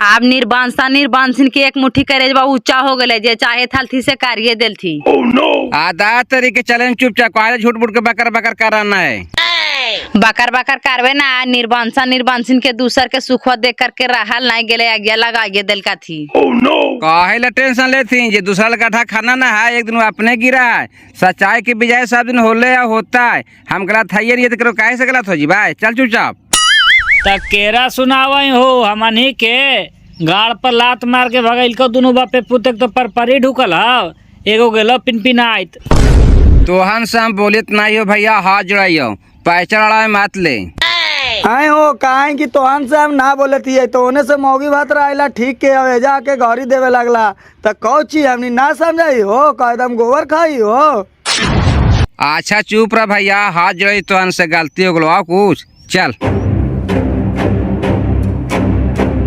अब निर्बांसिन के एक मुट्ठी करे बा ऊंचा हो गले जे चाहे थी से कारिये दिल थी। आधा तरीके चलें चुपचाप काहे झूठ मूठ के बकर बकर कराना है। बकर बकर करवे ना निर्बांसिन के दूसर के सुख देख करके रहल नहीं गेले आगे लगा आगे दिल का थी। काहे ला टेंशन लेती जे दूसरा गड्ढा खाना ना है एक दिन वो अपने गिरा है। सच्चाई की बजाय सब दिन होले या होता है। हम गलत है ये तो काहे से गलत हो जी भाई चल चुपचाप। तक केरा सुनावई हो हमनी के गाड़ पर लात मार के भगैल को दोनों बापे पुतक तो पर ही ढुकल हव एगो गेलो पिनपिनाइत। तोहन से हम बोलित नहीं हो भैया हाथ जुड़ाइयो पैसा लड़ा मत ले। आए हो काहे कि तोहन से हम ना बोले थी तो ओने से मौगी भात रहला ठीक के हवे जाके घरी देवे लगला त कौची हमनी ना समझाई हो कदम गोबर खाई हो। अच्छा चुप रह भैया हाथ जुड़ाई तोहन से गलती हो गलो कुछ चल।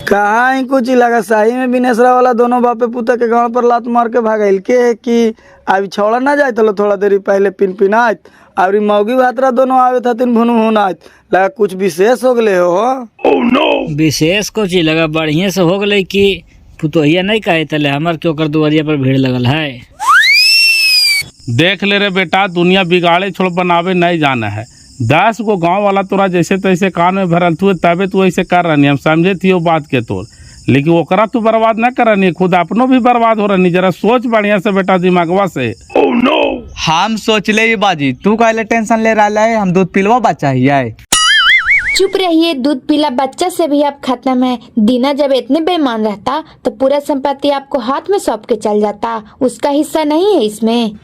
कहाँ ही कुछ ही लगा सही में बिनेसरा वाला दोनों बापे पुता के गांव पर लात मार के भागल के कि अभी छोड़ा ना जाए तो थोड़ा देरी पहले पिनपिनाइत और मौगी भातरा दोनों आवे थतिन भुनुभुनाइत लगा कुछ विशेष हो गले हो। विशेष कुछ ही लगा बढ़िया से हो गले कि पुतोहिया नहीं कहे तले हमार क्यों कर दुआरिया पर भीड़ लगल है। देख ले रे बेटा दुनिया बिगाड़े छोड़ बनावे नहीं जाना है। 10 को गांव वाला तोरा जैसे तैसे कान में भरल तू तबे तू ऐसे कर रही हम समझे थी वो बात के तोर लेकिन ओकरा तू बर्बाद न कर रही खुद अपनो भी बर्बाद हो रही जरा सोच बढ़िया से बेटा दिमागवा से। हम सोच ले ये बाजी तू काहे टेंशन ले रहा है हम दूध पिलवा बच्चा ही है। चुप रहिए दूध पिला बच्चा से भी अब खत्म है। दीना जब इतने बेईमान रहता तो पूरा संपत्ति आपको हाथ में सौंप के चल जाता उसका हिस्सा नहीं है इसमें।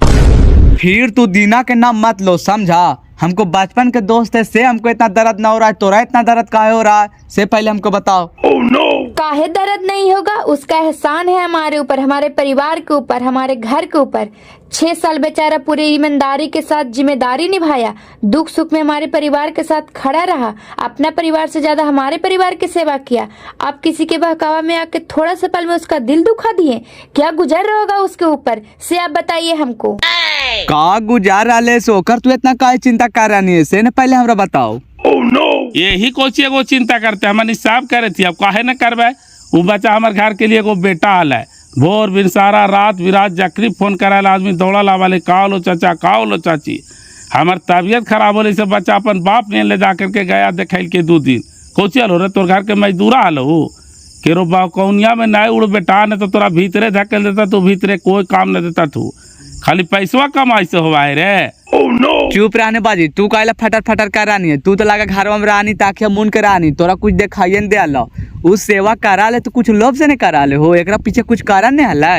फिर तू दीना के नाम मत लो समझा हमको बचपन के दोस्त है से हमको इतना दर्द ना हो रहा है तोरा इतना दर्द काहे हो रहा है से पहले हमको बताओ। काहे दर्द नहीं होगा उसका एहसान है हमारे ऊपर हमारे परिवार के ऊपर हमारे घर के ऊपर। 6 साल बेचारा पूरी ईमानदारी के साथ जिम्मेदारी निभाया दुख सुख में हमारे परिवार के साथ खड़ा रहा अपना परिवार से ज्यादा हमारे परिवार की सेवा किया। आप किसी के बहकावा में आके थोड़ा सा पल में उसका दिल दुखा दिए क्या गुजर रहा होगा उसके ऊपर से आप बताइए हमको। का गुजार रहा सोकर तू इतना काहे चिंता कर रही है से न पहले हमरा बताओ। यही कोची एगो चिंता करते हमारी साफ करे थी अब काहे न करबे वो बच्चा हमारे घर के लिए एगो बेटा आल है भोर बिन सारा रात विराट जकरी फोन कराए आदमी दौड़ा ला वाले का लो चाचा का लो चाची हमार तबीयत खराब होने से बच्चा अपन बाप ने ले जा करके गया देखे के 2 दिन कोचियल हो रहे तोर घर के मजदूरा हलो केरो कौनिया में नहीं उड़ बेटा ने तो तोरा भीतरे धकेल देता तू भीतरे कोई काम न देता तू खाली पैसवा कमाई से हुआ है रे। चुप रहने बाजी तू काहे फटर फटर कर रानी है तू तो लगा घर में रानी ताकि मुन के रानी तोरा कुछ दिखाइए न दे अल्लाह उस सेवा करा ले तो कुछ लोभ से नहीं करा ले हो एकरा पीछे कुछ कारण नहीं हला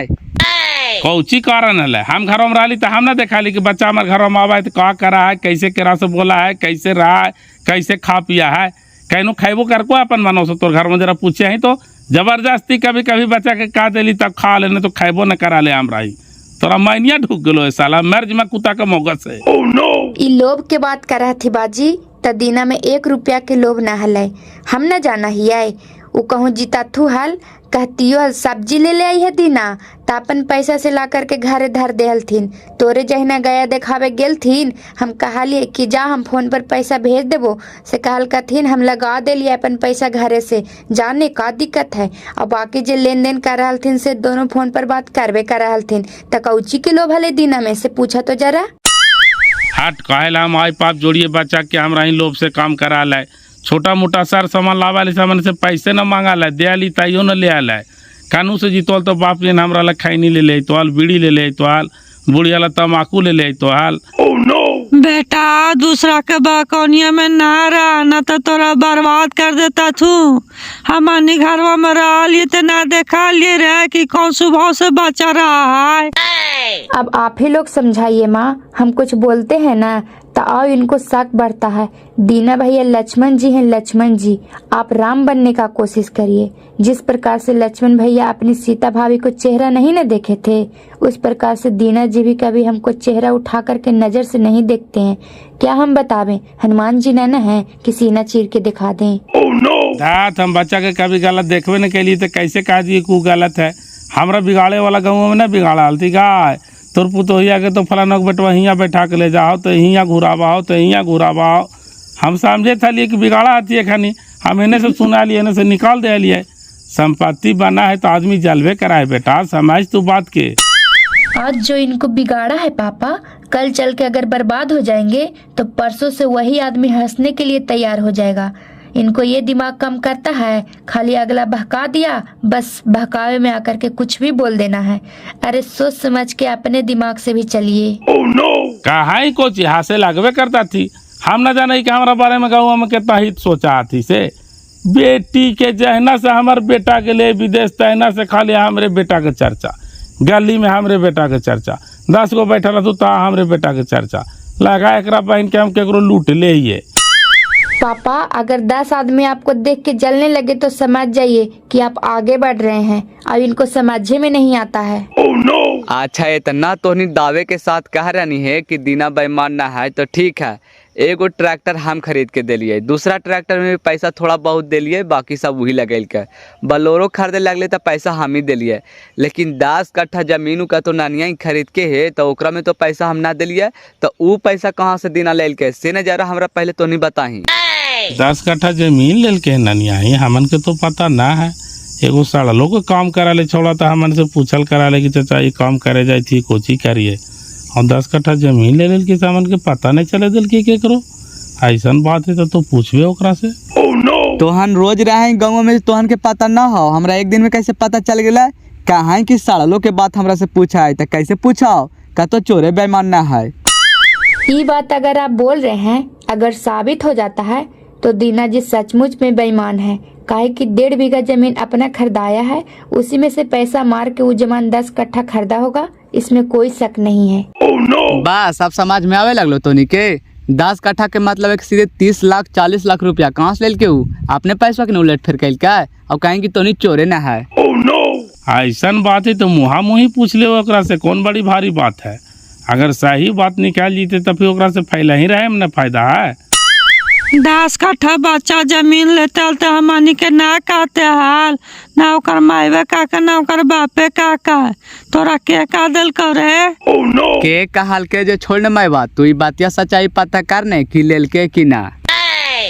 कौची कारण है हम घर में रही तो हम ना देखा ली कि बच्चा हमारे घर में आवा है तो का करा है कैसे केरा से बोला है कैसे रहा है कैसे खा पिया है कहनो खेबो कर को अपन मनो से तोर घर में जरा पूछे ही तो जबरदस्ती कभी कभी बच्चा के का देली तब खा लेने तो खेबो न करा ले हमरा ही तोरा मैनिया ढुक गलो है साला मर्ज में कुत्ता का मोगस है। ई लोभ के बात कर रहा थी बाजी त दीना में 1 रुपया के लोभ न हलै हम न जाना ही आए वो कहूँ जीता थू हल कहतियो सब्जी ले ले आई है दीना त अपन पैसा से ला करके घरे धर दे हलथिन तोरे जहिना गया देखावे गेल थीन हम कहलिए कि जा हम फोन पर पैसा भेज देबो से कहल कथिन हम लगा देलिए अपन पैसा घरे से जाने का दिक्कत है अब बाकी जे लेन देन कर रहा थीन से दोनों फोन पर बात करबे कर रहा थीन त कौची के लोभ हले दीना में से पूछा तो जरा। हट कहेला हम आई पाप जोड़िए बच्चा के हमरा ही लोभ से काम करा लाए छोटा मोटा सर सामान लावा ले सामान से पैसे न मांगा ला दे ली ताइयो न ले आला कानू से जीतोल तो बाप ने हमरा ला खैनी ले तो बीड़ी ले तो बुढ़िया ला तम्बाकू ले तो बेटा दूसरा के बकौनिया में ना रहा न तो तोरा बर्बाद कर देता थू हमारे घरवा में रहा लिए तो ना देखा लिए रहे कि कौन सुबह से बचा रहा है। अब आप ही लोग समझाइए माँ हम कुछ बोलते हैं ना तो आओ इनको शक बढ़ता है। दीना भैया लक्ष्मण जी हैं लक्ष्मण जी आप राम बनने का कोशिश करिए। जिस प्रकार से लक्ष्मण भैया अपनी सीता भाभी को चेहरा नहीं न देखे थे उस प्रकार से दीना जी भी कभी हमको चेहरा उठा करके नजर से नहीं देखते हैं। क्या हम बतावें हनुमान जी न है कि सीना चीर के दिखा दें। धात हम बच्चा के कभी गलत देखबे न के लिए तो कैसे कह दिए को गलत है हमरा बिगाड़े वाला गाँव में न बिगाड़ा हलती गाय तोर पुतोहिया के तो फलाना बेटवा हियाँ बैठा के ले जाओ तो हियाँ घुरावाओ तो हियाँ घुरावाओ हम समझे था लिए कि बिगाड़ा आती है खानी हम इन्हें से सुना लिए इन्हें से निकाल दे लिए संपत्ति बना है तो आदमी जलवे कराए बेटा, समझ तू बात के। आज जो इनको बिगाड़ा है पापा, कल चल के अगर बर्बाद हो जाएंगे तो परसों से वही आदमी हंसने के लिए तैयार हो जाएगा। इनको ये दिमाग कम करता है, खाली अगला बहका दिया, बस बहकावे में आकर के कुछ भी बोल देना है। अरे सोच समझ के अपने दिमाग से भी चलिए। कहा ही कोच यहाँ से लगवे करता थी, हम न जाने कि हमारा बारे में गाँव में कितना हित सोचा थी से। बेटी के जहना से हमारे बेटा के लिए विदेश तहना से खाली हमरे बेटा के चर्चा, गली में हमरे बेटा के चर्चा, 10 गो बैठा रहतू ता हमरे बेटा के चर्चा लगा एकरा बहन के हम केकरो लूट ले ही। पापा अगर 10 आदमी आपको देख के जलने लगे तो समझ जाइए कि आप आगे बढ़ रहे हैं। अब इनको समझे में नहीं आता है। अच्छा इतना तोहनी दावे के साथ कह रही है कि दीना बेईमान ना है तो ठीक है। एगो ट्रैक्टर हम खरीद के दिलिए, दूसरा ट्रैक्टर में भी पैसा थोड़ा बहुत दिलिए, बाकी सब वही लगल के। बलोरो खरीदे लगले तो पैसा हम ही दिलिए, लेकिन 10 कट्ठा जमीन का तो नानिया ही खरीद के है तो ओकरा में तो पैसा हम ना दिलिए, तो वो पैसा कहाँ से दीना लेल के से न जरा हमरा पहले तो नहीं बताही। 10 कट्ठा जमीन लेल के ननिया ही हमन के तो पता ना है। एगो सड़लों को काम करा ले छोड़ा था, हमन से पूछल करा ले कि चाचा ये काम करे जाए थी कोची करिए, और 10 कट्ठा जमीन ले लेल के हमन के पता नहीं चले दिल के करो। ऐसा बात है तो पूछबे ओकरा से। तोहन रोज रहे गाँव में, तोहन के पता ना हो, हमरा एक दिन में कैसे पता चल गया? कहा कि सड़लों के बात हमरा से पूछा है तो कैसे पूछाओ? का तो चोरे बेईमान ना है। ये बात अगर आप बोल रहे हैं, अगर साबित हो जाता है तो दीना जी सचमुच में बेईमान है। काहे कि 1.5 बीघा जमीन अपना खरीदाया है, उसी में से पैसा मार के वो जमीन 10 कट्ठा खरीदा होगा, इसमें कोई शक नहीं है। बस अब समझ में आवे लगलो तोनी के। 10 कट्ठा के मतलब एक सीधे 30 लाख 40 लाख रुपया कहाँ से लेल के हूँ? अपने पैसा के उलट फिर कैल का और कहेंगे तोनी चोरे ना है। ऐसा बात है तो मुहा मुही पूछ ले ओकरा से, कौन बड़ी भारी बात है। अगर सही बात निकाल जीते तो फिर ओकरा से फैला ही रहे में फायदा है। 10 कट्ठा बच्चा जमीन लेते तो हमनी के ना कहते हाल, ना ओकर मायवे काका ना ओकर बापे काका, तोरा के का दिल करे? के कहल के जो छोड़ मैं बात, तू ये बातिया सच्चाई पता करने की लेल के कि ना।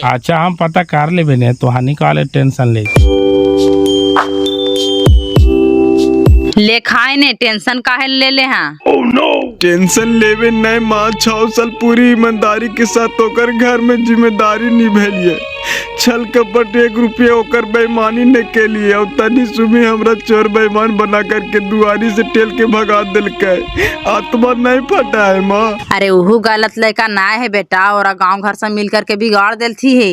अच्छा हम पता कर ले बने, तो हानि काले टेंशन ले लेखाए ने टेंशन काहे ले ले हैं? टेंशन लेवे नहीं माँ, 6 साल पूरी ईमानदारी के साथ ओकर घर में जिम्मेदारी निभेलिए। छल कपट 1 रुपया ओकर बेईमानी ने के लिए, और तनी सुमी हमरा चोर बेईमान बना करके दुआरी से टेल के भगा दिल के। आत्मा नहीं फटा है माँ। अरे उहू गलत लड़का ना है बेटा, और गांव घर से मिल करके बिगाड़ दिल थी है।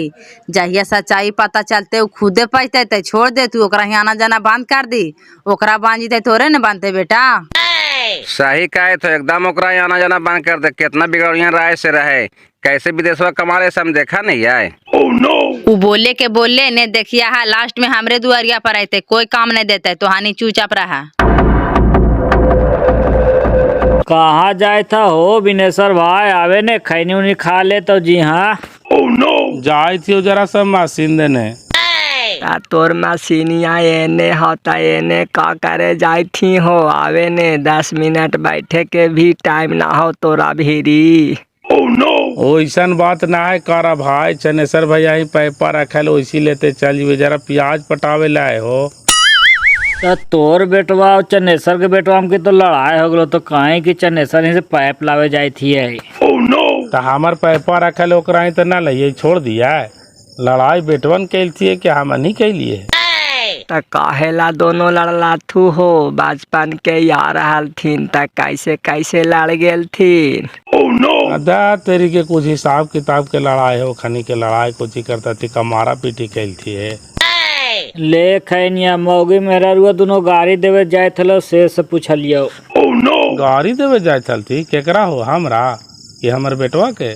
जहिया सच्चाई पता चलते खुदे पछते ते छोड़ दे, तू ओकरा आना जाना बंद कर दी। ओकरा बांध जीते थोड़े न बांधते बेटा। सही कहे तो एकदम ओकरा आना जाना बंद कर दे। कितना बिगड़िया राय से रहे, कैसे विदेशवा कमा रहे हम देखा नहीं आए। वो बोले के बोले ने देखिया है, लास्ट में हमरे दुआरिया पर आते, कोई काम नहीं देते, तो हानि चुपचाप रहा। कहाँ जाए था हो बिनेश्वर भाई? आवे ने खैनी उनी खा ले तो जी। हाँ जाए थी जरा सब मशीन देने। तोर मशीनिया एने होता एने का करे जाई थी हो? आवे ने 10 मिनट बैठे के भी टाइम ना हो तोरा भीरी। ओइसन बात ना है करा भाई, चनेसर भैया ही पैपा रखल वैसी लेते चलिए। जरा प्याज पटावे लाए हो तो तोर बेटवा और चनेसर के बेटवा हमके तो लड़ाई हो गलो, तो कहे कि चनेसर ही से पाइप लावे जाई थी है। तो हमार पैपा रखल ओकरा ही तो ना लइए, छोड़ दिया है। लड़ाई बेटवन कैल थी क्या हमन ही कैलिए? त काहेला दोनों लड़ला थू हो? बचपन के यार हलथिन त कैसे कैसे लड़ गेल थी? अदा तेरी के कुछ हिसाब किताब के लड़ाई हो, खनी के लड़ाई कुछ ही करता थी, कमारा पीटी कैल थी है। ले खैनिया मौगी मेरा रुआ दोनों गाड़ी देवे जाए थलो, से पूछलियो। गाड़ी देवे जाए चलती केकरा हो? हमरा कि हमर बेटवा के?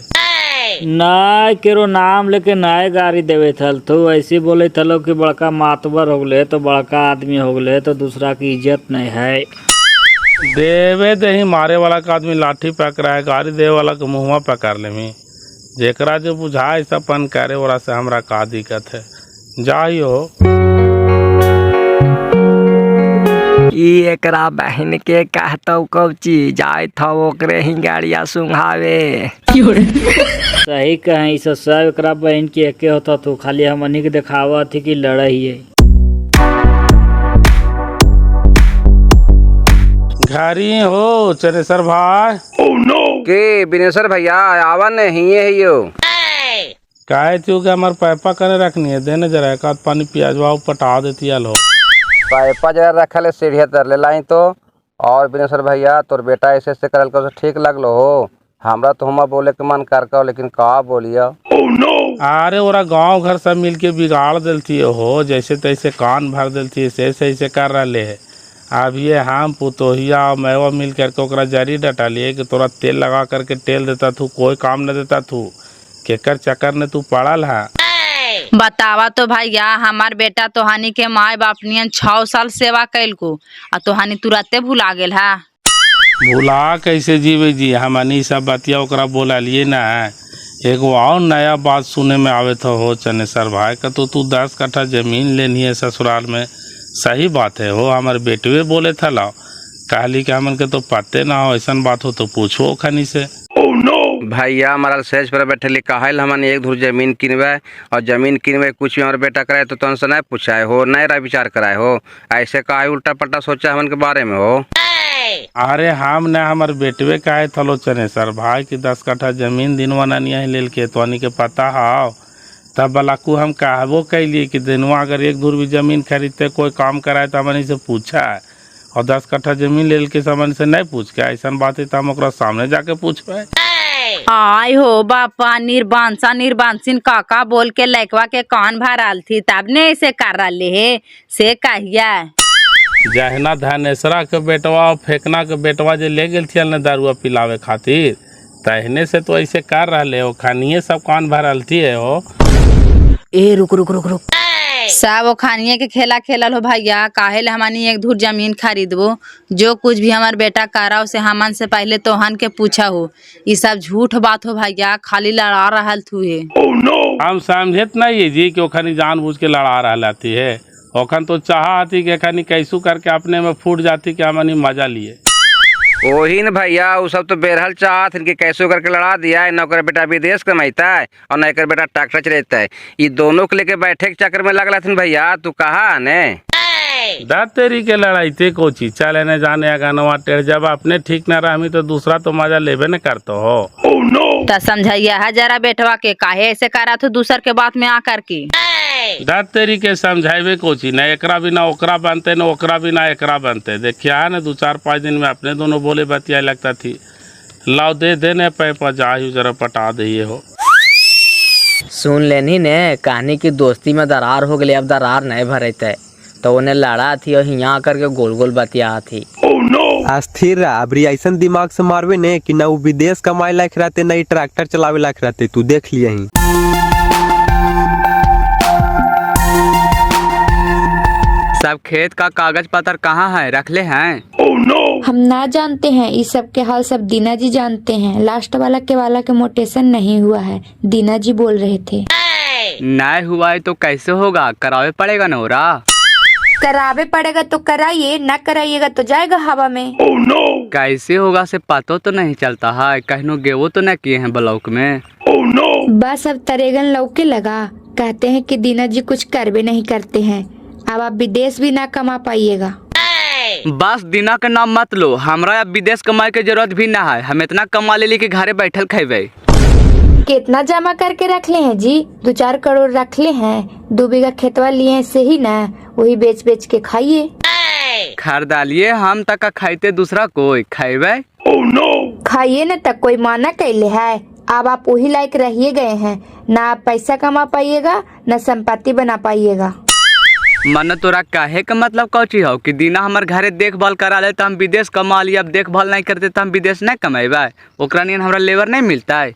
ना केरो नाम लेके नाय गाड़ी देवे थल, तो ऐसे बोले थलो कि बड़का मातबर हो गए तो बड़का आदमी हो गए तो दूसरा की इज्जत नहीं है। देवे दे ही मारे वाला का आदमी लाठी पकड़ा है, गाड़ी देवे वाला के मुँहवा पकड़ ले। जेकरा जो बुझाए सपन करे ओरा से हमरा का दिक्कत है। जाइयो ई एकरा बहन के कहतो कौची जाए था ओकरे ही गाड़िया सुंघावे। सही कहे सब एकरा बहन के एके होता, तो खाली हमनी के दिखावा थी कि लड़ाई है। घर ही हो चनेसर भाई? के बिनेश्वर भैया आवा नहीं है यो। काहे तू के हमारे पैपा करे रखनी है, देने जरा एक आध पानी पियाजवा पटा देती हो। पाइपा जरा रखल है सीढ़िया तर ले लाई तो। और बिनेश्वर भैया तोर बेटा ऐसे ऐसे करल कर ठीक लगलो हो। हमरा तो हम बोले के मन कर का लेकिन का बोलिया। अरे ओरा गांव घर सब मिलके बिगाड़ देती हो, जैसे तैसे कान भर देती है, ऐसे ऐसे कर रहे है। अब ये हम पुतोहिया और मैवा मिल करके ओकरा जरी डटा लिए कि तोरा तेल लगा करके तेल देता तू, कोई काम न देता तू। केकर चक्कर ने तू पड़ल है। बतावा तो भैया, हमार बेटा तोहानी के माए बाप नियन 6 साल सेवा कैल को आ तोहानी तुरंते भुला गेल है। भूला कैसे जीवे जी, हमनी सब बतिया ओकरा बोला लिए ना। एगो और नया बात सुने में आवे तो हो चनेसर भाई का, तो तू 10 कट्ठा जमीन लेनी है ससुराल में। सही बात है हो, हमारे बेटवे बोले था लाओ, कहली कि हमन के तो पते ना हो, ऐसा बात हो तो पूछो खनी से। भैया हमारा सेज पर बैठे लिखा है हमन एक धुर जमीन किनवे और जमीन किनवे कुछ भी हमारे बेटा कराए तो तुमसे नहीं पूछाए हो, नहीं रा विचार कराए हो। ऐसे काहे उल्टा पल्टा सोचा हमन के बारे में हो। अरे हम न हमारे बेटवे काहे थलो चनेसर भाई की 10 कट्ठा जमीन दिनवा नहीं लेल के तो के पता हो। तब बलाकू हम कहबो कैलिए कि दिनवा अगर एक धुर भी जमीन खरीदते कोई काम कराए तो हमन से पूछा है, और 10 कट्ठा जमीन लेल के हमन से नहीं पूछ के ऐसा बात है तो हम ओकरा सामने जाके पूछबे। आय हो बापा, निर्बांसिन काका बोल के लड़कवा के कान भराल थी, तब ने ऐसे कर रहे है से कहिया। जहना धनेसरा के बेटवा फेंकना के बेटवा जे ले गेल थियल न दारुआ पिलावे खातिर, तहने से तो ऐसे कर रहे हो। खानिए सब कान भरल थी है हो। ए रुक रुक रुक रुक, सब वो खानिए के खेला खेलल हो भैया। काहे ले हमनी एक धुर जमीन खरीदबो? जो कुछ भी हमार बेटा करा उसे हमन से पहले तोहन के पूछा हो। ये सब झूठ बात हो भैया, खाली लड़ा रहल थू है। हम समझत नहीं है जी कि ओखनी जानबूझ के लड़ा रहती है। ओखन तो चाहती कि खनी कैसू करके अपने में फूट जाती कि हमनी मजा लिए। वही न भैया, वो सब तो बेरहल चाहत कि कैसे करके लड़ा दिया है। न बेटा विदेश कमाता है और न कर बेटा ट्रैक्टर चलाता है। ये दोनों को लेके बैठे के चक्कर में लगला थी भैया। तू कहा ने दा तेरी के लड़ाई थे कोची चले न जाने अगनवा टेढ़, जब अपने ठीक न रही तो दूसरा तो मजा लेबे न करते हो। तो समझाइया है जरा बेटवा के, काहे ऐसे करा तो दूसर के बात में आकर की। दा तेरी के समझाइबे कोची न, एकरा बिना ओकरा बनते न ओकरा बिना एकरा बनते। देखिया है न 2-4-5 दिन में अपने दोनों बोले बतिया लगता थी। लाओ दे देने पैपा जाही जरा पटा दे हो। सुन लेनी ने कहानी की दोस्ती में दरार हो गई, अब दरार नहीं भरते तो उन्हें लड़ा थी और यहाँ करके गोल गोल बतिया थी। अस्थिर रहा, अबरी ऐसा दिमाग से मारवे ने कि ना वो विदेश कमाए लायक रहते ना ट्रैक्टर चलावे लायक रहते। तू देख लिया ही। सब खेत का कागज पत्र कहाँ है, रख ले हैं? हम ना जानते हैं, इस सब के हाल सब दीना जी जानते हैं। लास्ट वाला के मोटेशन नहीं हुआ है, दीना जी बोल रहे थे। नहीं हुआ है तो कैसे होगा, करावे पड़ेगा नोरा। करावे पड़ेगा तो कराइए, ना कराइएगा तो जाएगा हवा में। कैसे होगा से पता तो नहीं चलता है, कहनो गेवो तो न किए हैं ब्लॉक में। बस अब तरेगन लौके लगा, कहते हैं कि दीना जी कुछ करवे नहीं करते हैं। अब आप विदेश भी ना कमा पाइएगा। बस दीना का नाम मत लो, हमरा अब विदेश कमाए के जरूरत भी ना है। हम इतना कमा ले कि घरे बैठल खेबे। कितना जमा करके रख ले हैं जी? 2-4 करोड़ रख ले हैं। 2 बीघा खेतवा लिए से ही ना, वही बेच बेच के खाइए। खरीदालिए हम तक खाइते, दूसरा कोई खाइबे। खाइए न तक कोई माना कैले है। अब आप वही लायक रहिए गए हैं, ना आप पैसा कमा पाइएगा न संपत्ति बना पाइएगा। मन तोरा काहे का मतलब कौची हो कि दीना हमारे घरे देखभाल करा ले तो हम विदेश कमा लिए। अब देखभाल नहीं करते तो हम विदेश नहीं कमाएबे। ओकरा नियन हमरा लेबर नहीं मिलता है।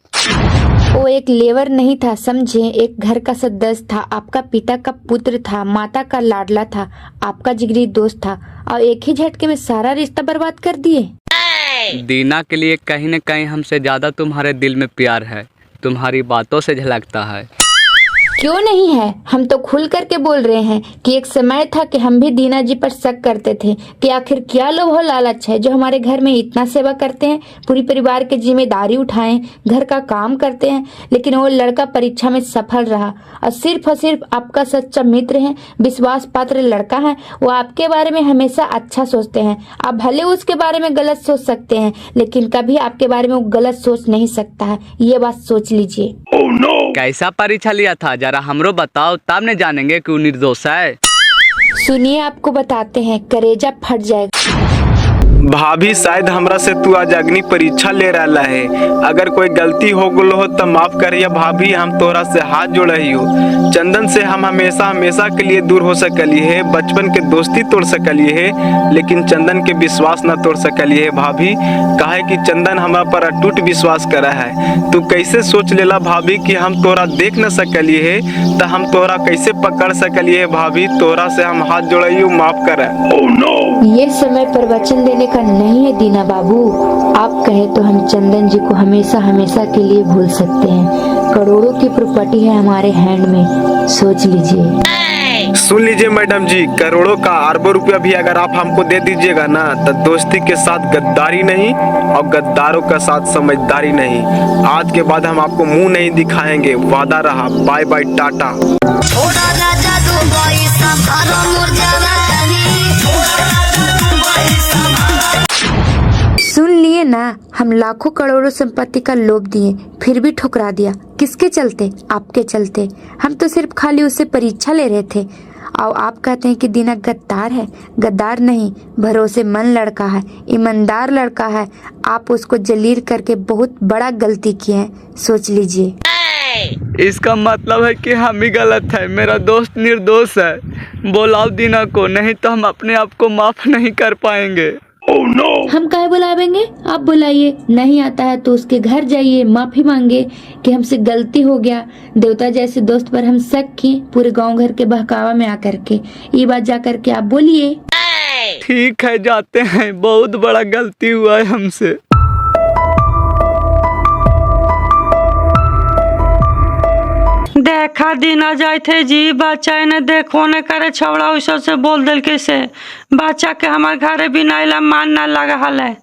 वो एक लेबर नहीं था, समझे, एक घर का सदस्य था। आपका पिता का पुत्र था, माता का लाडला था, आपका जिगरी दोस्त था, और एक ही झटके में सारा रिश्ता बर्बाद कर दिए। दीना के लिए कहीं न कहीं हमसे ज्यादा तुम्हारे दिल में प्यार है, तुम्हारी बातों से झलकता है। क्यों नहीं है? हम तो खुल करके बोल रहे हैं कि एक समय था कि हम भी दीना जी पर शक करते थे कि आखिर क्या लोभ और लालच है जो हमारे घर में इतना सेवा करते हैं, पूरी परिवार की जिम्मेदारी उठाएं, घर का काम करते हैं, लेकिन वो लड़का परीक्षा में सफल रहा और सिर्फ आपका सच्चा मित्र है, विश्वास पात्र लड़का है। वो आपके बारे में हमेशा अच्छा सोचते हैं। आप भले उसके बारे में गलत सोच सकते हैं, लेकिन कभी आपके बारे में वो गलत सोच नहीं सकता है, ये बात सोच लीजिए। कैसा परीक्षा लिया था जरा हमरो बताओ, तब न जानेंगे कि वो निर्दोष है। सुनिए, आपको बताते हैं, करेजा फट जाएगा। भाभी शायद हमरा से तू आज अग्नि परीक्षा ले रहा है। अगर कोई गलती हो गलो हो तो माफ करिए भाभी, हम तोरा से हाथ जोड़ रही हो। चंदन से हम हमेशा के लिए दूर हो सकली है, बचपन के दोस्ती तोड़ सकली है, लेकिन चंदन के विश्वास न तोड़ सकली है भाभी। काहे कि चंदन हमरा पर अटूट विश्वास करा है। तू कैसे सोच लेला भाभी कि हम तोरा देख न सकली है, तो हम तोरा कैसे पकड़ सकली है भाभी। तोरा से हम हाथ जोड़ियो, माफ कर। ये समय पर वचन देने का नहीं है दीना बाबू। आप कहे तो हम चंदन जी को हमेशा के लिए भूल सकते हैं। करोड़ों की प्रॉपर्टी है हमारे हैंड में, सोच लीजिए। सुन लीजिए मैडम जी, करोड़ों का अरबों रुपया भी अगर आप हमको दे दीजिएगा ना, तो दोस्ती के साथ गद्दारी नहीं और गद्दारों के साथ समझदारी नहीं। आज के बाद हम आपको मुंह नहीं दिखाएंगे, वादा रहा। Bye bye, Tata. सुन लिए ना, हम लाखों करोड़ों संपत्ति का लोभ दिए, फिर भी ठुकरा दिया। किसके चलते? आपके चलते। हम तो सिर्फ खाली उससे परीक्षा ले रहे थे, और आप कहते हैं कि दीना गद्दार है। गद्दार नहीं, भरोसेमंद लड़का है, ईमानदार लड़का है। आप उसको जलील करके बहुत बड़ा गलती किए हैं, सोच लीजिए। इसका मतलब है कि हम ही गलत है, मेरा दोस्त निर्दोष है। बुलाओ दीना को, नहीं तो हम अपने आप को माफ नहीं कर पाएंगे। हम काहे बुलावेंगे? आप बुलाइए। नहीं आता है तो उसके घर जाइए, माफी मांगे कि हमसे गलती हो गया। देवता जैसे दोस्त पर हम शक किए, पूरे गांव घर के बहकावा में आकर के। ये बात जा करके आप बोलिए। ठीक है, जाते हैं, बहुत बड़ा गलती हुआ है हमसे। देखा दीना जाए थे जी, बच्चा ने देखो न करे, छवड़ा उसे से बोल दिल के से बच्चा के हमारे घरे बिना इला मान ना लगा हल है।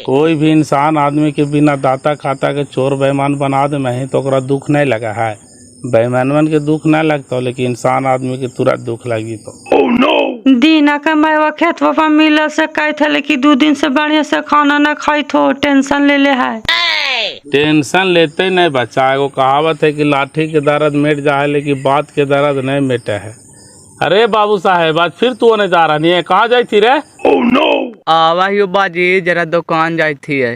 कोई भी इंसान आदमी के बिना दाता खाता के चोर बेईमान बना दे में तो ओकरा दुख नहीं लगा है। बेईमानवन के दुख नहीं लगता, लेकिन इंसान आदमी के तुरंत दुख लगी। तो दीना का मैवा खेत पर मिल से कही थे, लेकिन 2 दिन से बढ़िया से खाना न खाई थो, टेंशन ले ले है। टेंशन लेते नहीं बच्चा। एगो कहावत है कि लाठी के दर्द मिट जाए, लेकिन बात के दर्द नहीं मिटे है। अरे बाबू साहेब, आज फिर तू होने जा रहा नहीं है, कहाँ जाई थी रे? आवा ही बाजी, जरा दुकान जाई थी है।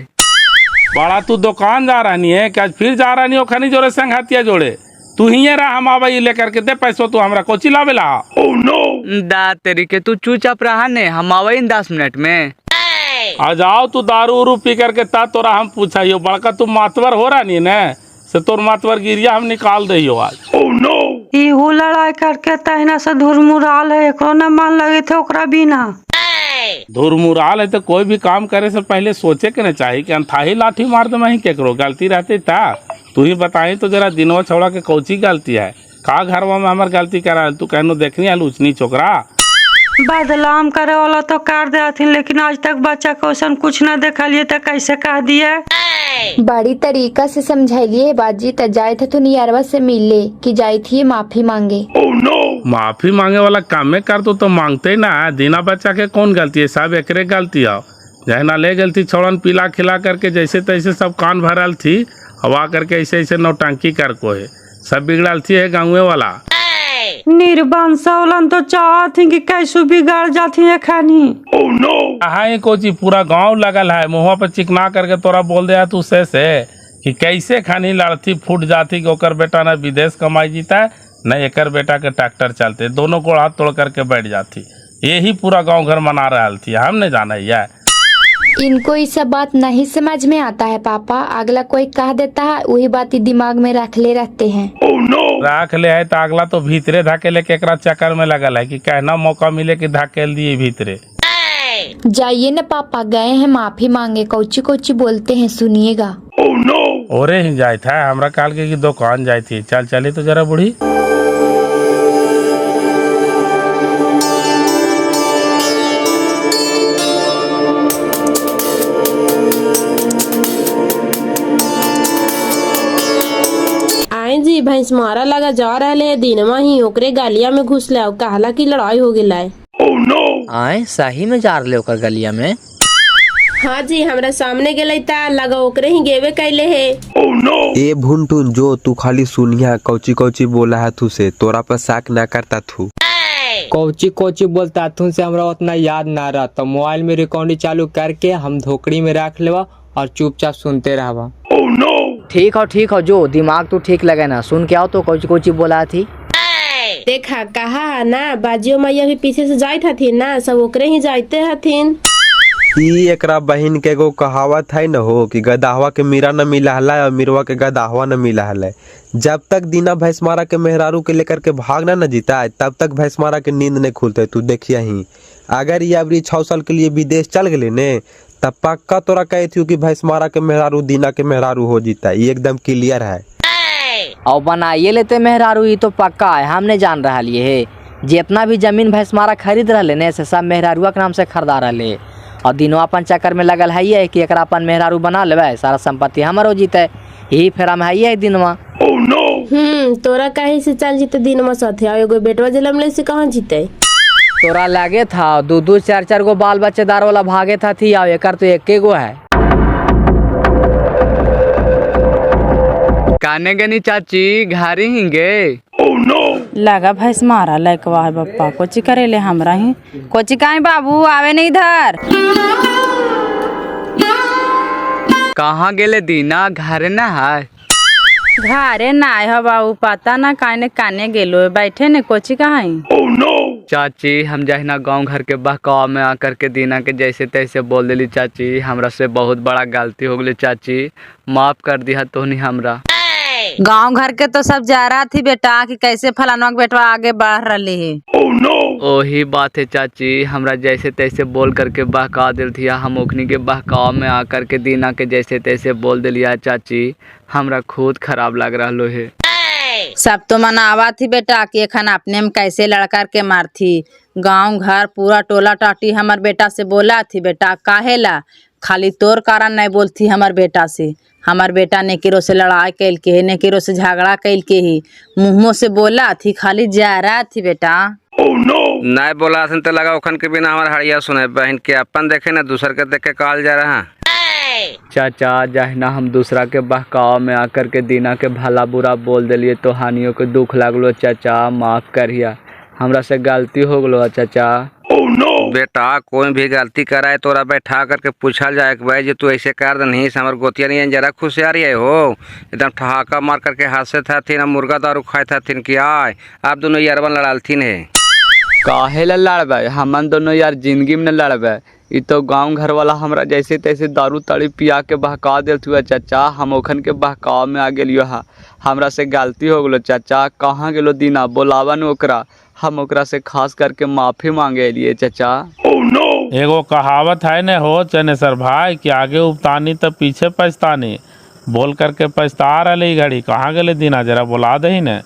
बड़ा तू दुकान जा रहा नहीं है कि आज फिर जा रहा नहीं हो? खनी जोड़े संघातिया जोड़े तू ही रहा, हम आवा लेकर के दे पैसों, तू हमरा कोची लावेला। दा तेरी के तू चुपचाप रहा ने, हम आवा 10 मिनट में। आ जाओ तू दारू उरू पी करके, ता तोरा हम पूछा बड़का तू मातवर हो रहा नहीं न, से तोर मातवर गिरिया हम निकाल दे आज। इहू लड़ाई करके तहना से धुरमुराल है, एकरो न मान लगे थे ओकरा बिना। धुरमुराल है तो कोई भी काम करे से पहले सोचे के न चाहिए कि अनथाही लाठी मार दे मैं केकरो गलती रहती था। तू ही बताई तो जरा दिनवा छौड़ा के कौची गलती है? का घरवा में हमार गलती करा? तू कहनो देखनी है लूचनी छोकरा? बदलाम करे वाला तो कर दे, लेकिन आज तक बच्चा को ऐसा कुछ न देखा लिए तो कैसे कह दिए? बड़ी तरीका से समझाइए बाजी। त जाए थे तो नियरवा से मिले कि जाई थी माफी मांगे। माफी मांगे वाला कामे कर तो मांगते ही ना। दीना बच्चा के कौन गलती है? सब एकरे गलती है। जहना ले गलती छोड़न पिला खिला करके जैसे तैसे सब कान भरल थी, हवा करके ऐसे ऐसे नौटंकी कर को है, सब बिगड़ल थी है गाँव वाला। निर्बंसौलन तो चाहत कि कैसे बिगाड़ जाती है खानी। हाँ कोची पूरा गांव लगल है, मुँह पर चिकना करके तोरा बोल दिया तू से कि कैसे खानी लड़ती फूट जाती कि ओकर बेटा न विदेश कमाई जीता है न एकर बेटा के ट्रैक्टर चलते, दोनों को हाथ तोड़ करके बैठ जाती। यही पूरा गांव घर मना रहा थी, हम नहीं जाना है। इनको ये सब बात नहीं समझ में आता है पापा। अगला कोई कह देता है, वही बात ही दिमाग में रख ले रहते हैं। रख ले है तो अगला तो भीतरे धकेले के चक्कर में लगल है कि कहना मौका मिले कि धकेल दिए भीतरे। जाइए न पापा, गए हैं माफी मांगे। कौची कौची बोलते हैं सुनिएगा। ओरे ही जाए था, हमरा काल के दुकान जाई थी। चल चली तो जरा बूढ़ी। भैंसमारा लगा जा रहे है दिनमा ही ओकरे गालिया में घुस ले कहला की लड़ाई हो गेला है। आए सही में जा रहे ओकर गलिया में? हाँ जी, हमरा सामने गेले ता लगा ओकरे ही गेवे कैले है। ए भुनटुन जो तू खाली सुनिया कौची कौची बोला है तू से, तोरा पर शक ना करता थू। कोची कोची बोलता तुम से हमरा उतना याद ना रहा, तो मोबाइल में रिकॉर्डिंग चालू करके हम धोकड़ी में रख लेवा और चुपचाप सुनते रहवा। ठीक हो जो दिमाग तो ठीक लगे ना, सुन के आओ तो कोची कोची बोला थी। देखा कहा ना बाजियो मैया भी पीछे से जाइत हथिन ना, सब ओकरे ही जाते हथिन। ई एकरा बहन के एगो कहावत है न हो कि गदाहवा के मीरा न मिला है और मीरवा के गदाहवा न मिला है। जब तक दीना भैंसमारा के मेहरारू के लेकर के भागना न जीता है तब तक भैंसमारा के नींद नहीं खुलते। तू देखिया ही अगर ये अबरी 6 साल के लिए विदेश चल गए ने तब पक्का तोरा कहे थी कि भैंसमारा के मेहरारू दीना के मेहरारू हो जीता है, ये एकदम क्लियर है। और बनाइए लेते मेहरारू, ये तो पक्का है, हमने जान रहा लिए है। जितना भी जमीन भैंसमारा खरीद रहे ने से सब मेहरारुआ के नाम से खरीदा रहे और दिनों अपन चक्कर में लगल है कि एकरा अपन मेहरारू बना लेवे, सारा संपत्ति हमारो जीते, यही फेरा में है दिनवा। तोरा कहीं से चल जीते दिनमा साथे, एगो बेटवा जन्म ले से कहाँ जीते। तोरा लगे था 2-2 4-4 गो बाल बच्चेदार वाला भागे था थी, और एकर तो एक गो है। काने गनी चाची घारी हिंगे लगा भैंसमारा लैकवा है बप्पा कोची करेले हमरा ही कोची काहे बाबू आवे नहीं इधर। कहाँ गेले दीना, घरे ना है? घरे ना है बाबू, पता ना काने काने गेलो बैठे ने कोची कहाँ। चाची हम जहिना गांव घर के बहकाव में आकर के दीना के जैसे तैसे बोल दिली चाची, हमरा से बहुत बड़ा गलती हो गई चाची, माफ कर दिया तोहनी हमरा। गांव घर के तो सब जा रहा थी बेटा कि कैसे फलाना बेटवा आगे बढ़ रही है। ओही बात है चाची, हमरा जैसे तैसे बोल करके बहका दिल थिया, हम ओखनी के बहकाव में आकर के दीना के जैसे तैसे बोल दिलिया चाची, हमरा खुद खराब लग रहा है। सब तो मनावा थी बेटा कि एखन अपने में कैसे लड़कर के मार थी, गांव घर पूरा टोला टाटी हमार बेटा से बोला थी बेटा काहेला, खाली तोर कारण नहीं बोलती हमार बेटा से। हमार बेटा ने किरो से लड़ाई कैल के ने किरो से झगड़ा कैल के ही मुँहों से बोला थी, खाली जा रहा थी बेटा। नहीं बोला तो लगा ओखन के बिना हमारे हड़िया सुने, बहन के अपन देखे ना दूसर के देख के कहल जा रहा। चाचा जहिना हम दूसरा के बहकाव में आकर के दीना के भला बुरा बोल दिलिए तो हानियों के दुख लगलो चाचा, माफ करिया, हमरा से गलती हो गलो चाचा। बेटा कोई भी गलती कराए तोरा बैठा करके पूछल जाए कि भाई जो तू ऐसे कर दे नहीं हमारे गोतिया नहीं जरा खुश आ रही है हो, एकदम ठहाका मार करके हंसे था ना मुर्गा दारू खाए था कि आए आप दोनों यारवन लड़ाल थी ने। काहे ला लड़बे, हमन दोनों यार जिंदगी में न लड़बे, ये तो गांव घर वाला हमरा जैसे तैसे दारू ताड़ी पिया के बहका दिल हुआ चाचा, हम ओखन के बहकाव में आ गेलियो हा, हमरा से गलती हो गलो चाचा। कहाँ गेलो दीना, बोलावन ओकरा, हम ओकरा से खास करके माफी मांगे लिए चाचा। एगो कहावत है न हो चनेसर भाई कि आगे उपतानी तो पीछे पछतानी, बोल करके पछता रही घड़ी। कहाँ गले दीना, जरा बुला दही न।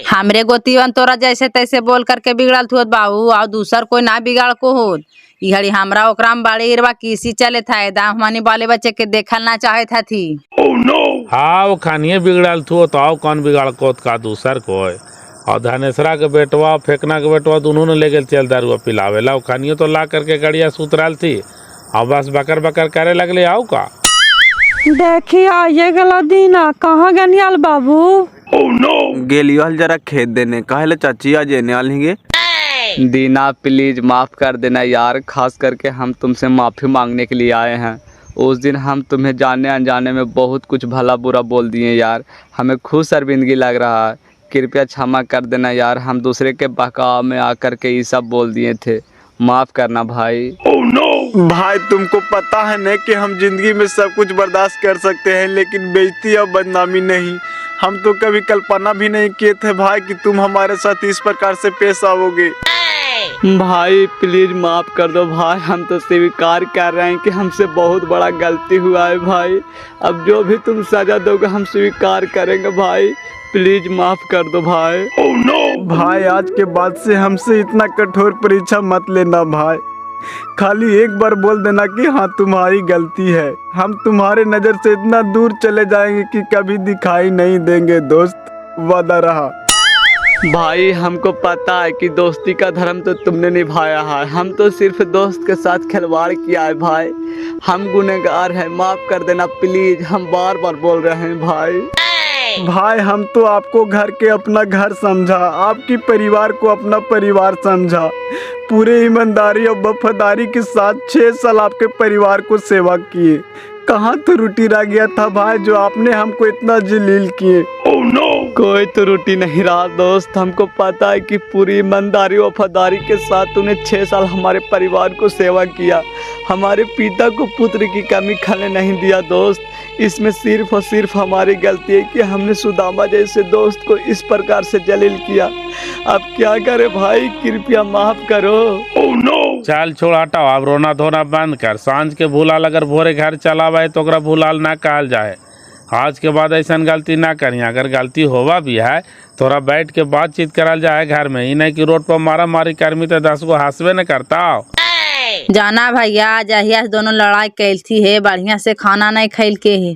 हमरे गोतीवन तोरा जैसे तैसे बोल करके बिगड़ल थुत बाबू, और दूसर कोई ना बिगाड़ को हो। ई घड़ी हमरा ओकरा में बाड़ी इरवा किसी चले था, दाम हमानी बाले बच्चे के देखल ना चाहे था थी। हाँ वो खानिए बिगड़ल थो तो आओ कौन बिगाड़ को का दूसर को। और धनेसरा के बेटवा फेंकना के बेटवा दोनों ने ले गए चल दारुआ पिलावे ला, खानियो तो ला करके गड़िया सुतराल थी और बस बकर बकर करे लगले। आओ का देखिए आइए गला दीना, कहाँ गनियाल बाबू। गेलियल जरा खेत देने, कहले चाची आज एने आलेंगे। दीना प्लीज माफ कर देना यार, खास करके हम तुमसे माफी मांगने के लिए आए हैं। उस दिन हम तुम्हें जाने अनजाने में बहुत कुछ भला बुरा बोल दिए यार, हमें खुद शर्मिंदगी लग रहा है, कृपया क्षमा कर देना यार, हम दूसरे के बहकाव में आकर के ये सब बोल दिए थे, माफ करना भाई। भाई तुमको पता है न कि हम जिंदगी में सब कुछ बर्दाश्त कर सकते हैं लेकिन बेइज्जती और बदनामी नहीं। हम तो कभी कल्पना भी नहीं किए थे भाई कि तुम हमारे साथ इस प्रकार से पेश आओगे। भाई प्लीज माफ कर दो भाई, हम तो स्वीकार कर रहे हैं कि हमसे बहुत बड़ा गलती हुआ है भाई, अब जो भी तुम सजा दोगे हम स्वीकार करेंगे भाई, प्लीज माफ कर दो भाई। भाई आज के बाद से हमसे इतना कठोर परीक्षा मत लेना भाई, खाली एक बार बोल देना कि हाँ तुम्हारी गलती है, हम तुम्हारे नजर से इतना दूर चले जाएंगे कि कभी दिखाई नहीं देंगे दोस्त। वादा रहा। भाई हमको पता है कि दोस्ती का धर्म तो तुमने निभाया है, हम तो सिर्फ दोस्त के साथ खिलवाड़ किया है भाई। हम गुनहगार हैं, माफ कर देना प्लीज, हम बार बार बोल रहे हैं भाई। भाई हम तो आपको घर के अपना घर समझा, आपकी परिवार को अपना परिवार समझा। पूरे ईमानदारी और वफादारी के साथ 6 साल आपके परिवार को सेवा किए। कहाँ त्रुटि रह गया था भाई जो आपने हमको इतना जलील किए? कोई त्रुटि नहीं रहा दोस्त, हमको पता है कि पूरी ईमानदारी वफादारी के साथ तूने 6 साल हमारे परिवार को सेवा किया। हमारे पिता को पुत्र की कमी खाने नहीं दिया दोस्त। इसमें सिर्फ और सिर्फ हमारी गलती है कि हमने सुदामा जैसे दोस्त को इस प्रकार से जलील किया। अब क्या करे भाई, कृपया माफ करो। चल छोड़ हटाओ, अब रोना धोना बंद कर। सांझ के भूलाल अगर भोरे घर चला भाई तो ओकरा भूलाल ना कहल जाए। आज के बाद ऐसा गलती ना करी। अगर गलती होवा भी है थोड़ा बैठ के बातचीत करल जाए घर में, ही नहीं कि रोड पर मारा मारी करमी तो 10 को हंसबे न करता। जाना भैया, जहिया से दोनों लड़ाई कैल थी है, बढ़िया से खाना नहीं खैल के है।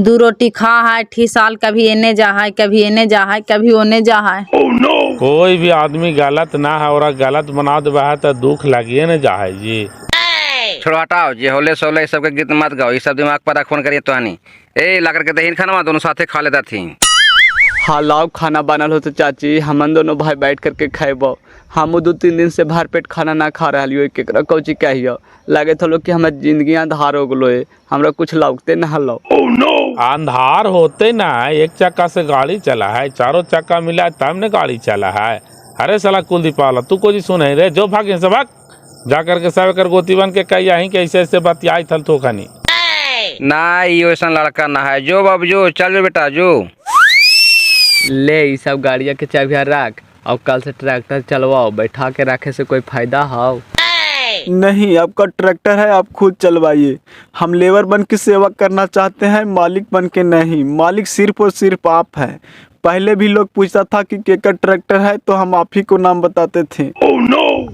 2 रोटी खा है, ठी साल कभी एने जा है, कभी एने जा है, कभी ओने जा है। कोई भी आदमी गलत ना है और गलत बना देवा है तो दुख लगिए न जा है जी। छोड़ो हटाओ, जे होले सोले सब के गीत मत गाओ, ये सब दिमाग पर रखोन करिए तो हनी। ए ला करके दहीन खाना दोनों साथे खा लेता थी। हाँ लाओ, खाना बनल हो तो चाची, हम दोनों भाई बैठ करके खेबो। हम 2-3 दिन से भरपेट खाना ना खा रहा लियो। केकरा कौची कहियो, लगे थलो कि हमार जिंदगी अंधार हो गलो है, हमरा कुछ लगते ना हलो। अंधार होते ना, एक चक्का से गाड़ी चला है, 4 चक्का मिला है तब ने गाड़ी चला है। अरे साला कुलदीप वाला तू को सुने रे, जो भागे से भाग जा करके सब कर गोती बन के कही यहीं कैसे ऐसे बतियाई थल तो खनी ना। ये वैसा लड़का ना है। जो बाबू जो, चल जो बेटा जो। ले ये सब गाड़िया के चाबिया रख और कल से ट्रैक्टर चलवाओ। बैठा के रखे से कोई फायदा हो नहीं, आपका ट्रैक्टर है, आप खुद चलवाइए। हम लेबर बन के सेवा करना चाहते हैं, मालिक बन के नहीं। मालिक सिर्फ और सिर्फ आप हैं। पहले भी लोग पूछता था कि केकर ट्रैक्टर है तो हम आप ही को नाम बताते थे।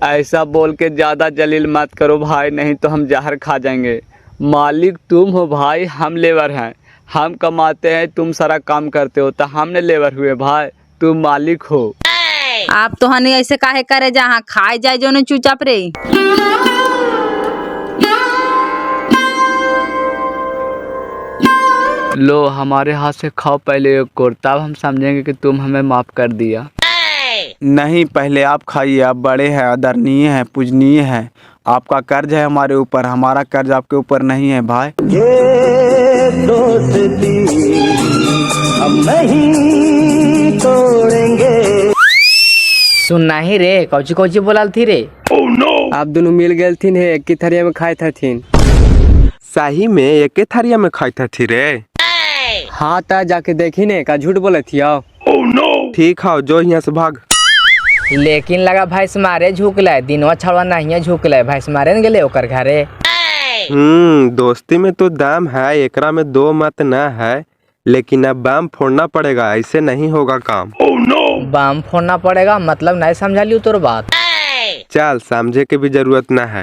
ऐसा बोल के ज्यादा जलील मत करो भाई, नहीं तो हम जहर खा जाएंगे। मालिक तुम हो भाई, हम लेबर हैं। हम कमाते हैं, तुम सारा काम करते हो, तो हमने लेबर हुए भाई, तुम मालिक हो। आप तो हनी ऐसे काहे करे, जहाँ खाए जाए जो चुपचाप रे। लो हमारे हाथ से खाओ पहले एक कोर, तब हम समझेंगे कि तुम हमें माफ कर दिया। नहीं, पहले आप खाइए। आप बड़े हैं, आदरणीय हैं, पूजनीय हैं। आपका कर्ज है हमारे ऊपर, हमारा कर्ज आपके ऊपर नहीं है भाई। ये दोस्ती हम नहीं तोड़ेंगे। सुनना ही रे, कौची कौची बोलाल थी रे? आप दोनों मिल गए थी, एक की थरिया में खाए थे। सही में एक थारिया में खाई थी रे? हाँ ता जाके देखी ने, का झूठ बोले थी। ठीक है, जो यहाँ से भाग। लेकिन लगा भैंस मारे झुकले, दिनवा छड़वा नहीं झुकले, भैंस मारे न गेले ओकर घरे। दोस्ती में तो दाम है, एकरा में 2 मत न है, लेकिन अब बम फोड़ना पड़ेगा, ऐसे नहीं होगा काम। बम फोड़ना पड़ेगा मतलब नहीं समझा लियो तोर बात। चल, समझे के भी जरूरत न है।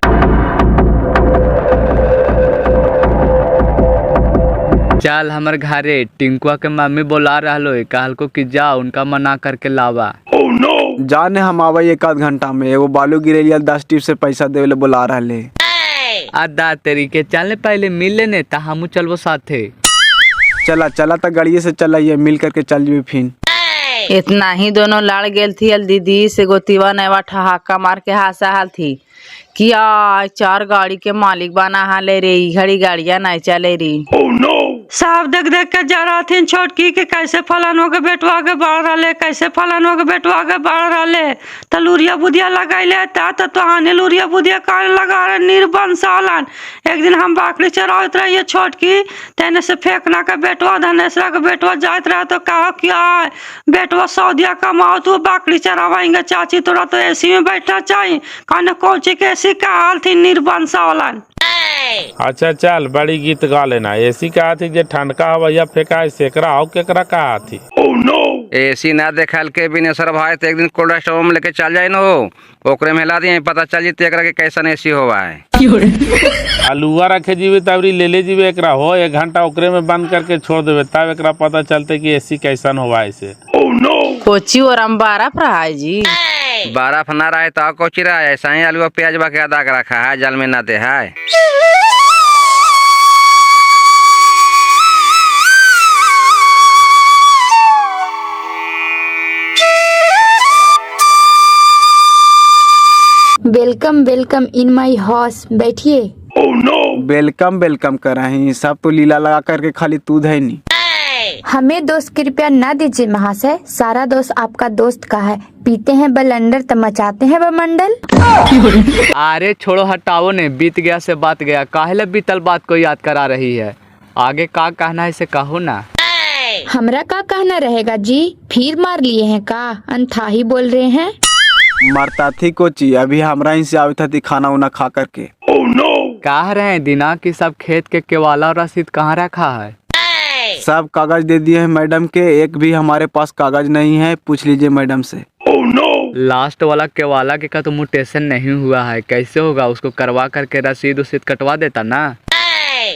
चल हमारे घरे, टिंकुआ के मम्मी बोला रहा कहल को कि जा उनका मना करके लावा। जाने हम आवा 1 घंटा में। एगो बालू गिरेलिया 10 टिप से पैसा देवे बुला रहा। अदा तेरी के चलने पहले मिल लेने ता हमू चलबो साथे। चला चला तो गाड़िए से चलाइए, मिल करके चल जी फिर। इतना ही दोनों लड़ गेल थी। दीदी से गोतीवा नवा ठहाका मार के हासा हाल थी कि 4 गाड़ी के मालिक बना हाले रे, घड़ी गाड़िया नहीं चले री। साफ देख देख के जा रहा थी छोटकी के कैसे फलानों के बेटवा के बढ़ रहा, कैसे फलानों के बेटवा के बढ़ रहा। तो लूरिया बुदिया लगाइले तो हाने लूरिया बुदिया कान लगा रहे निर्बन सालन। एक दिन हम बाकरी चरावत रहिए छोटकी, तेने से फेंकना के बेटवा धनेसरा के बेटवा जात रहा तो कहा क्या है बेटवा सऊदिया कमाओ, तू बाकरी चरावाएंगे चाची, तोरा तो एसी में बैठना चाहिए। कहने कौची के एसी का हाल थी निर्बन सालन। अच्छा चल, बड़ी गीत गा लेना। एसी कहा थी जे ठंडका हवैया फेंका है सेकरा हो केकरा कहा थी। एसी ना देखल के बिनेसर भाई तो एक दिन कोल्ड स्टोर में लेके चल जाए न हो, ओकरे में हिला दिए, पता चल जीते एकरा के कैसन एसी होवा है। आलूआ रखे जीवे तबरी ले जीवे एकरा हो, 1 घंटा ओकरे में बंद करके छोड़ देवे, तब एकरा पता चलते कि एसी कैसन होवा है से। कोची और अम्बारा फ्राई जी। बारह फना रहा है तो कोची रहा है, ऐसा ही आलू प्याज बा के अदा कर रखा है, जल में ना दे है। Welcome welcome in my house, बैठिए। वेलकम वेलकम कर रही, सब तो लीला लगा करके खाली तू है नहीं। हमें दोस्त कृपया न दीजिए महाशय, सारा दोस्त आपका दोस्त का है। पीते हैं बलंडर तो मचाते हैं बमंडल। अरे छोड़ो हटाओ ने, बीत गया से बात गया, काहे बीतल बात को याद करा रही है। आगे का कहना है इसे कहो ना। हमरा का कहना रहेगा जी, फिर मार लिए हैं का, अनथाही बोल रहे हैं। मरता थी कोची, अभी हमरा ही से आवी थी खाना उना खा करके। कह रहे हैं दीना कि सब खेत के केवाला और रसीद कहाँ रखा है। सब कागज दे दिए हैं मैडम के, एक भी हमारे पास कागज नहीं है, पूछ लीजिए मैडम से। लास्ट वाला केवाला के का तो म्यूटेशन नहीं हुआ है, कैसे होगा, उसको करवा करके रसीद उसीद कटवा देता ना।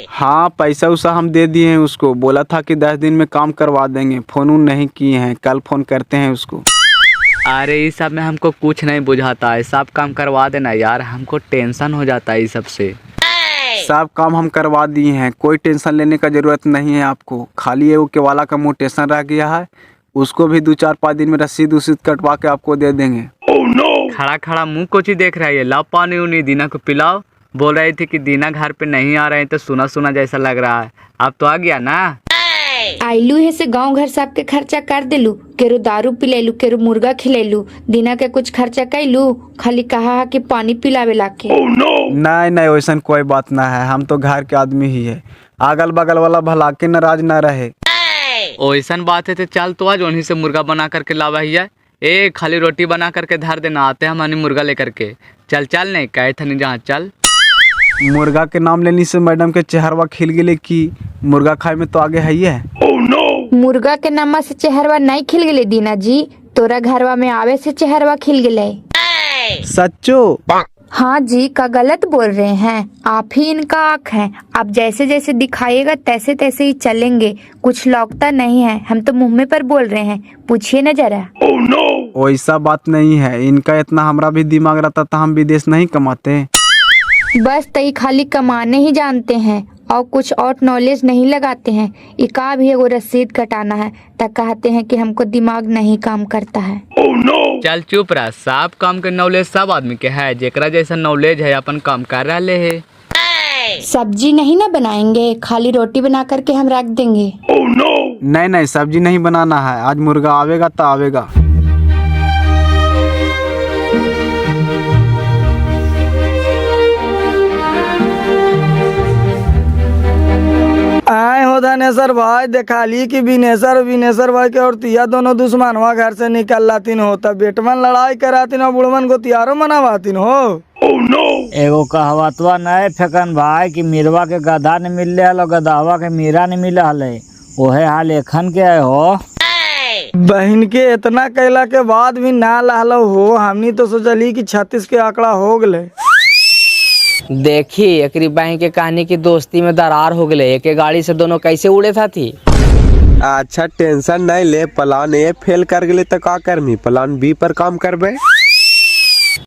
हाँ पैसा उसा हम दे दिए हैं उसको, बोला था कि 10 दिन में काम करवा देंगे, फोन उन नहीं किए हैं, कल फोन करते हैं उसको। अरे इस सब में हमको कुछ नहीं बुझाता है, सब काम करवा देना यार, हमको टेंशन हो जाता है इस सब से। सब काम हम करवा दिए हैं, कोई टेंशन लेने का जरूरत नहीं है आपको। खाली वो केवाला का म्यूटेशन रह गया है, उसको भी 2-4-5 दिन में रसीद उसीद कटवा के आपको दे देंगे। खड़ा खड़ा मुंह कोची देख रहा है, लाओ पानी उनी दीना को पिलाओ। बोल रही थी कि दीना घर पे नहीं आ रहे हैं तो सुना सुना जैसा लग रहा है, अब तो आ गया ना। आइलू है से गांव घर सब के खर्चा कर दिलू, केरो दारू पिलेलू, केरो मुर्गा खिलेलू, दिना के कुछ खर्चा कैलू, खाली कहा कि पानी पिलावे लाके। नहीं नहीं वैसा कोई बात ना है, हम तो घर के आदमी ही है, अगल बगल वाला भला के नाराज न रहे। ऐसा बात है तो चल तो आज उन्हीं से मुर्गा बना करके लावा ही है। ए खाली रोटी बना करके धर देना, आते हैं हमारी मुर्गा लेकर के। चल चल नहीं कहे थे नहीं जहाँ चल। मुर्गा के नाम लेने से मैडम के चेहरवा खिल गए कि मुर्गा खाए में तो आगे है ही है। मुर्गा के नामा से चेहरवा नहीं खिल गले दीना जी, तोरा घरवा में आवे से चेहरवा खिल गले। सच्चो? हाँ जी, का गलत बोल रहे हैं, आप ही इनका आँख हैं, आप जैसे जैसे दिखाइएगा तैसे तैसे ही चलेंगे, कुछ लौकता नहीं है, हम तो मुँह में पर बोल रहे हैं, पूछिए न जरा। वैसा बात नहीं है, इनका इतना हमरा भी दिमाग रहता तो हम विदेश नहीं कमाते। बस तई खाली कमाने ही जानते हैं और कुछ और नॉलेज नहीं लगाते हैं। इका भी एगो रसीद कटाना है तब कहते हैं कि हमको दिमाग नहीं काम करता है। चल चुप रहा, सब काम के नॉलेज सब आदमी के है, जेकरा जैसा नॉलेज है अपन काम कर रहे है। सब्जी नहीं ना बनाएंगे, खाली रोटी बना करके हम रख देंगे। नहीं नहीं सब्जी नहीं बनाना है, आज मुर्गा आवेगा तो आवेगा। आए हो धनेश्वर भाई, देखा ली कि विनेश्वर भाई के और तिया दोनों दुश्मनवा घर से निकल लातीन हो, तब बेटमन लड़ाई करातीन और बुढ़मन को तियारो मनावातीन हो। एगो कहवतवा नहीं फेकन भाई कि मीरवा के गधा नहीं मिल रहा, गधावा के मीरा नहीं मिल रहा, ओहे हाल एखन के हो। बहन के इतना कैला के बाद भी ना लहलो हो, हमनी तो सोचली कि 36 के आंकड़ा हो गए। देखिए एकरी बहन के कहानी की दोस्ती में दरार हो गए, एक गाड़ी से दोनों कैसे उड़े था थी। अच्छा टेंशन नहीं ले, प्लान ए फेल कर गए तो का करमी, प्लान बी पर काम करबे।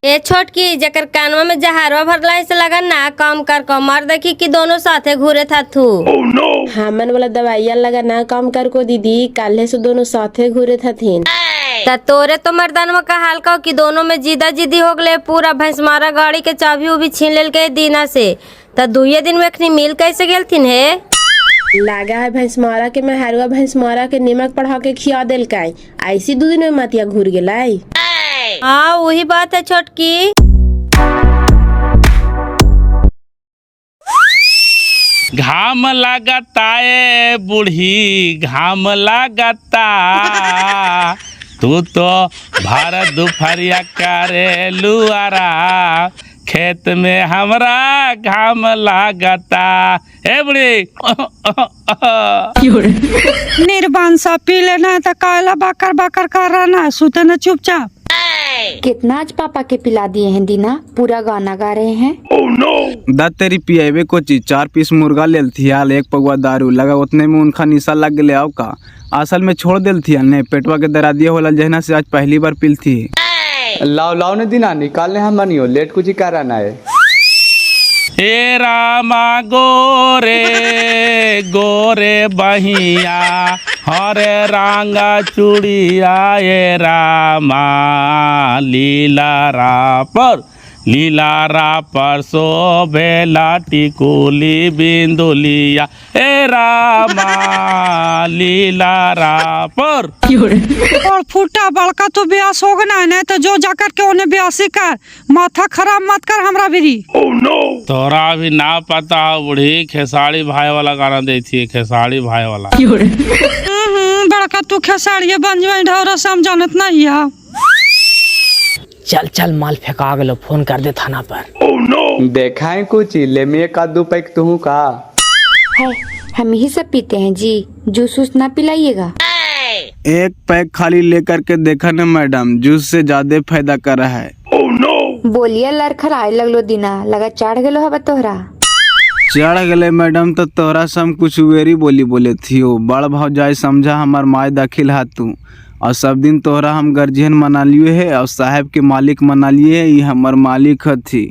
ए छोटकी जकर कानवा में जहरवा भरला से लगन ना काम कर कमर देखी कि दोनों साथे घूरे था थू। हमन वाला दवाइया लगा ना काम कर को दीदी, काले से दोनों साथे घूरे था थीन। तोरे तो मर्दानवा का हाल का कि दोनों में जिदा जिदी हो गए, पूरा भैंसमारा गाड़ी के चाबी उभी छीन लेल के दीना से, त 2 दिन में अखनी मिल कैसे गेल थीन है। लागा है भैंसमारा के मेहरुआ भैंसमारा के नमक पढ़ा के खिया दिल का, ऐसी 2 दिन में मतिया घूर गेलाई। हाँ वही बात है छोटकी। घाम लगता है बूढ़ी घाम लगता, तू तो भारत दोपहरिया करे लुआरा, खेत में हमरा घाम लागता। ए बुढ़ी निर्बान सा पी लेना तो काला बाकर बाकर कर रहा ना, सुते न चुपचाप। कितना आज पापा के पिला दिए हैं दीना, पूरा गाना गा रहे हैं। दा तेरी पियाबे को चीज 4 पीस मुर्गा लेल थी हाल 1 पगुआ दारू लगा उतने में उनका निशा लग गले आओ का असल में छोड़ दिल थी ने पेटवा के दरा दिया होला जहना से आज पहली बार पिल थी। लाओ लाओ ने दीना निकालने हम बनियो लेट कुछ ही कराना है। हे रामा गोरे गोरे बहिया हरे रंगा चूड़िया ये रामा लीला पर शोभेला टिकुली बिंदुलिया हे रामा लीला पर। और फूटा बड़का तो ब्यास हो गना है ना, तो जो जाकर के उन्हें ब्यासी कर, माथा खराब मत कर हमरा भी। तोरा भी ना पता बूढ़ी खेसारी भाई वाला गाना देती है, खेसारी भाई वाला। बड़का तू खेसारिये बन जाए ढोरा समझानत नहीं है। चल चल माल फेंका गलो, फोन कर दे थाना पर। देखा है कुछ ले में 1-2 पैक तू का है, हम ही सब पीते हैं जी, जूस वूस ना पिलाइएगा। 1 पैक खाली लेकर के देखा न मैडम, जूस से ज्यादा फायदा कर रहा है। बोलिए लड़खड़ आए लगलो दीना, लगा चढ़ गलो हवा तोहरा। चढ़ गले मैडम तो तोहरा से हम कुछ वेरी बोले थी बड़ भाव जाए समझा हमार माय दाखिल हाथ तू, और सब दिन तोहरा हम गर्जियन मना लिए है और साहब के मालिक मना लिए है, ये हमार मालिक थी।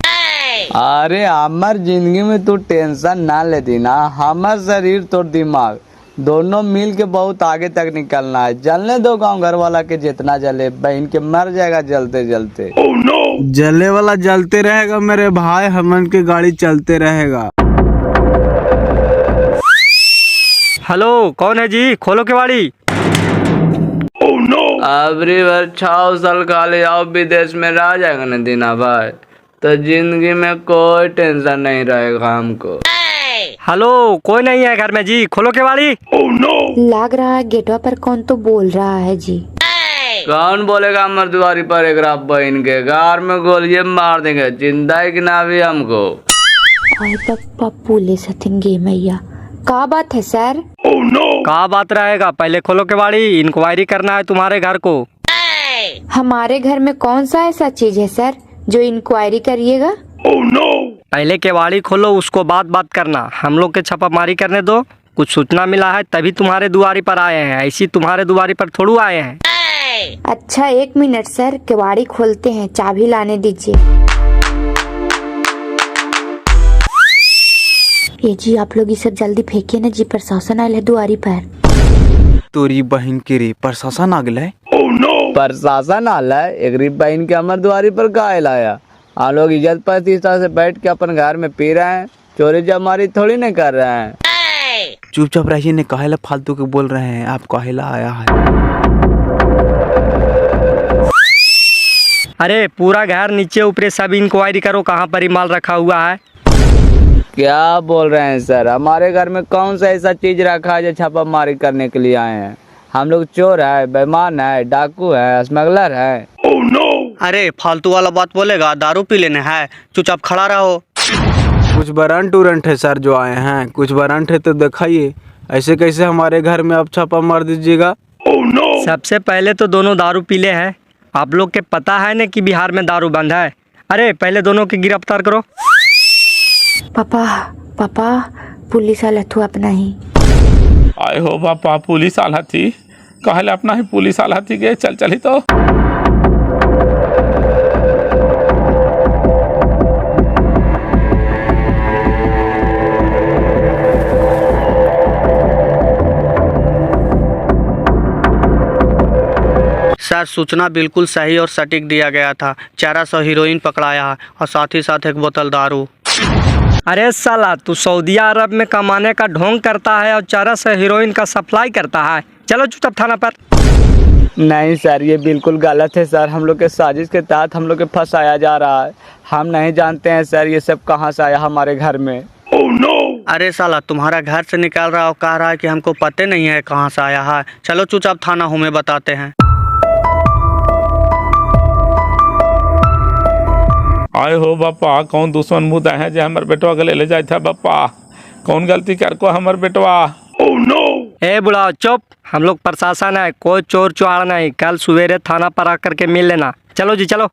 अरे हमार जिंदगी में तू टेंशन ना ले दीना, हमार शरीर तो दिमाग दोनों मिल के बहुत आगे तक निकलना है। जलने दो गांव घर वाला के जितना जले, बहन के मर जाएगा जलते जलते। जले वाला जलते रहेगा मेरे भाई, हमन के गाड़ी चलते रहेगा। हेलो कौन है जी, खोलो केवाड़ी। अबरी बार 6 साल काले आओ विदेश में रह जाएगा ना दीना भाई, तो जिंदगी में कोई टेंशन नहीं रहेगा हमको। हेलो कोई नहीं है घर में जी, खोलो केवाड़ी। लग रहा है गेटवा पर कौन तो बोल रहा है जी। कौन बोलेगा हमार दुआरी पर एक बहन के घर में गोलियां मार देंगे, जिंदा है कि ना भी हमको। आई पप्पा पुलिस हथिन गे मैया, का बात है सर? का बात रहेगा, पहले खोलो केवाड़ी, इंक्वायरी करना है तुम्हारे घर को। हमारे घर में कौन सा ऐसा चीज है सर जो इंक्वायरी करिएगा? पहले केवाड़ी खोलो, उसको बात करना, हम लोग के छापामारी करने दो। कुछ सूचना मिला है तभी तुम्हारे दुआरी पर आए हैं, ऐसी तुम्हारे दुआरी पर थोड़ू आए हैं। अच्छा 1 मिनट सर, केवाड़ी खोलते हैं, चाबी लाने दीजिए। ये जी आप लोग ये सब जल्दी फेंकिए ना जी, प्रशासन आयल है दुआरी पर। तोरी बहन के रे प्रशासन आ गए। प्रशासन आला है एक बहन के हमार दुआरी पर का लाया। हम लोग इज्जत प्रतिष्ठा से बैठ के अपन घर में पी रहे हैं, चोरी जमारी थोड़ी नहीं कर रहे हैं। चुपचाप रहिए ने, काहेला फालतू के बोल रहे हैं, आप काहेला आया है। अरे पूरा घर नीचे ऊपरे सब इंक्वायरी करो, कहाँ पर ही माल रखा हुआ है। क्या बोल रहे हैं सर, हमारे घर में कौन सा ऐसा चीज रखा है जो छापामारी करने के लिए आए हैं? हम लोग चोर है, बेईमान है, डाकू है, स्मगलर है। अरे फालतू वाला बात बोलेगा, दारू पी लेने है, चुपचाप खड़ा रहो। कुछ वारंट उरंट है सर जो आए हैं, कुछ वारंट है तो दिखाइए, ऐसे कैसे हमारे घर में आप छापा मार दीजिएगा। सबसे पहले तो दोनों दारू पीले हैं, आप लोग के पता है ना कि बिहार में दारू बंद है। अरे पहले दोनों की गिरफ्तार करो। पापा पुलिस वाला तू अपना ही। आए हो बापा पुलिस आला थी, कहले अपना ही पुलिस आला थी गे, चल चली तो। सर सूचना बिल्कुल सही और सटीक दिया गया था, 400 हीरोइन पकड़ाया है और साथ ही साथ 1 बोतल दारू। अरे साला तू सऊदी अरब में कमाने का ढोंग करता है और 400 हीरोइन का सप्लाई करता है। चलो चुपचाप थाना पर। नहीं सर ये बिल्कुल गलत है सर, हम लोग के साजिश के तहत हम लोग के फंसाया जा रहा है। हम नहीं जानते हैं सर ये सब कहाँ से आया हमारे घर में। अरे साला तुम्हारा घर से निकाल रहा और कह रहा है कि हमको पता नहीं है कहाँ से आया है। चलो चुपचाप थाना हमें बताते हैं। आए हो बापा कौन दुश्मन मुदा है जो हमारे बेटवा के ले जाए था बापा, कौन गलती कर को हमारे बेटवा। ए बुढ़ाओ चुप, हम लोग प्रशासन है, कोई चोर चुहाड़ नहीं। कल सवेरे थाना पर आकर के मिल लेना। चलो जी चलो।